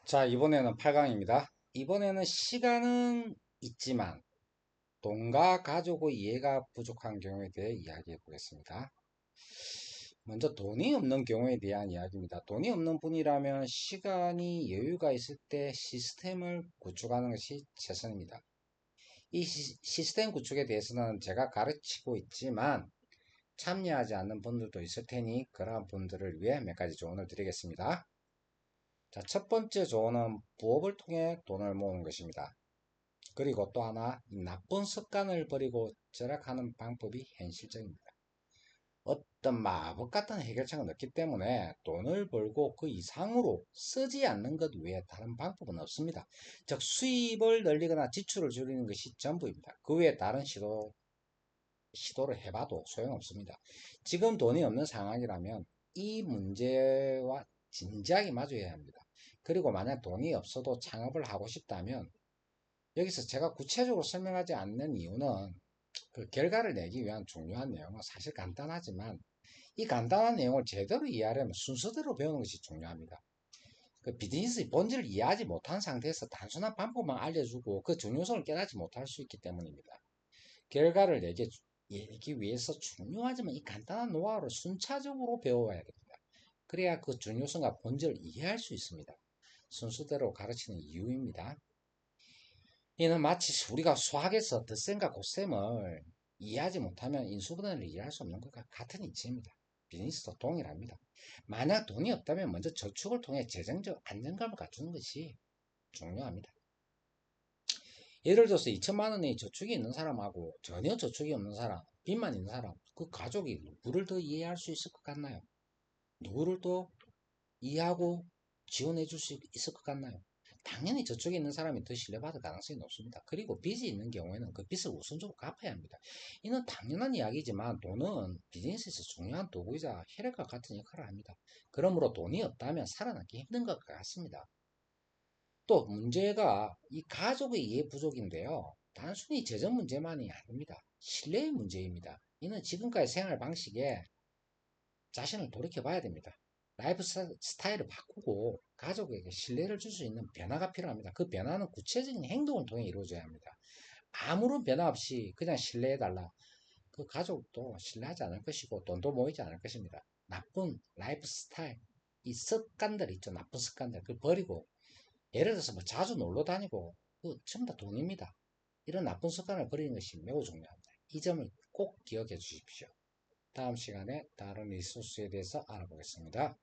자, 이번에는 8강입니다. 이번에는 시간은 있지만 돈과 가족의 이해가 부족한 경우에 대해 이야기해 보겠습니다. 먼저 돈이 없는 경우에 대한 이야기입니다. 돈이 없는 분이라면 시간이 여유가 있을 때 시스템을 구축하는 것이 최선입니다. 이 시스템 구축에 대해서는 제가 가르치고 있지만 참여하지 않는 분들도 있을 테니 그러한 분들을 위해 몇 가지 조언을 드리겠습니다. 자, 첫 번째 조언은 부업을 통해 돈을 모으는 것입니다. 그리고 또 하나, 이 나쁜 습관을 버리고 절약하는 방법이 현실적입니다. 어떤 마법 같은 해결책은 없기 때문에 돈을 벌고 그 이상으로 쓰지 않는 것 외에 다른 방법은 없습니다. 즉, 수입을 늘리거나 지출을 줄이는 것이 전부입니다. 그 외에 다른 시도를 해봐도 소용없습니다. 지금 돈이 없는 상황이라면 이 문제와 진지하게 마주해야 합니다. 그리고 만약 돈이 없어도 창업을 하고 싶다면 여기서 제가 구체적으로 설명하지 않는 이유는 그 결과를 내기 위한 중요한 내용은 사실 간단하지만 이 간단한 내용을 제대로 이해하려면 순서대로 배우는 것이 중요합니다. 그 비즈니스의 본질을 이해하지 못한 상태에서 단순한 방법만 알려주고 그 중요성을 깨닫지 못할 수 있기 때문입니다. 결과를 내기 위해서 중요하지만 이 간단한 노하우를 순차적으로 배워야 됩니다. 그래야 그 중요성과 본질을 이해할 수 있습니다. 순서대로 가르치는 이유입니다. 이는 마치 우리가 수학에서 덧셈과 곱셈을 이해하지 못하면 인수분해를 이해할 수 없는 것과 같은 이치입니다. 비즈니스도 동일합니다. 만약 돈이 없다면 먼저 저축을 통해 재정적 안정감을 갖추는 것이 중요합니다. 예를 들어서 2천만 원의 저축이 있는 사람하고 전혀 저축이 없는 사람, 빚만 있는 사람, 그 가족이 누구를 더 이해할 수 있을 것 같나요? 누구를 더 이해하고 지원해 줄 수 있을 것 같나요? 당연히 저쪽에 있는 사람이 더 신뢰받을 가능성이 높습니다. 그리고 빚이 있는 경우에는 그 빚을 우선적으로 갚아야 합니다. 이는 당연한 이야기지만 돈은 비즈니스에서 중요한 도구이자 혈액과 같은 역할을 합니다. 그러므로 돈이 없다면 살아남기 힘든 것 같습니다. 또 문제가 이 가족의 이해 부족인데요. 단순히 재정 문제만이 아닙니다. 신뢰의 문제입니다. 이는 지금까지 생활 방식에 자신을 돌이켜 봐야 됩니다. 라이프 스타일을 바꾸고 가족에게 신뢰를 줄 수 있는 변화가 필요합니다. 그 변화는 구체적인 행동을 통해 이루어져야 합니다. 아무런 변화 없이 그냥 신뢰해달라. 그 가족도 신뢰하지 않을 것이고 돈도 모이지 않을 것입니다. 나쁜 라이프 스타일, 이 습관들 있죠. 나쁜 습관들. 그걸 버리고 예를 들어서 뭐 자주 놀러 다니고 그 전부 다 돈입니다. 이런 나쁜 습관을 버리는 것이 매우 중요합니다. 이 점을 꼭 기억해 주십시오. 다음 시간에 다른 리소스에 대해서 알아보겠습니다.